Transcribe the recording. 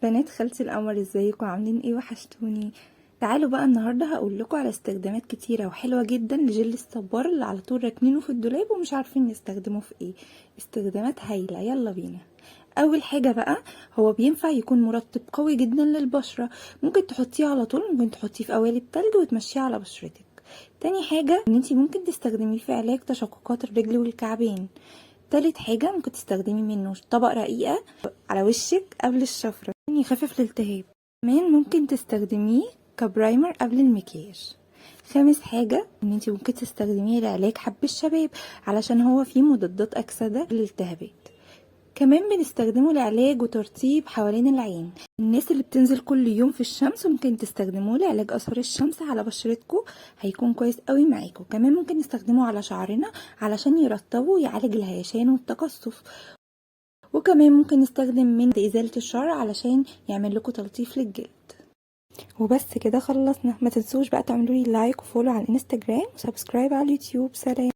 بنات خالتي القمر، ازيكم؟ عاملين ايه؟ وحشتوني. تعالوا بقى النهارده هقول لكم على استخدامات كتيره وحلوه جدا لجل الصبار اللي على طول راكنينه في الدولاب ومش عارفين نستخدمه في ايه. استخدامات هايله، يلا بينا. اول حاجه بقى، هو بينفع يكون مرطب قوي جدا للبشره. ممكن تحطيه على طول، ممكن تحطيه في قوالب تلج وتمشيه على بشرتك. تاني حاجه ان انتي ممكن تستخدميه في علاج تشققات الرجل والكعبين. تالت حاجة، ممكن تستخدمي منه طبق رقيقة على وشك قبل الشفرة عشان يخفف الالتهاب. كمان ممكن تستخدميه كبرايمر قبل المكياج. خامس حاجة، ان انتي ممكن تستخدميه لعلاج حب الشباب علشان هو فيه مضادات اكسدة للالتهابات. كمان بنستخدمه لعلاج وترطيب حوالين العين. الناس اللي بتنزل كل يوم في الشمس ممكن تستخدموه لعلاج اثار الشمس على بشرتكم، هيكون كويس قوي معاكم. كمان ممكن نستخدمه على شعرنا علشان يرطبه ويعالج الهيشان والتقصف. وكمان ممكن نستخدم من ازالة الشعر علشان يعمل لكم تلطيف للجلد. وبس كده خلصنا. ما تنسوش بقى تعملوا لي لايك وفولو على الانستجرام وسبسكرايب على اليوتيوب. سلام.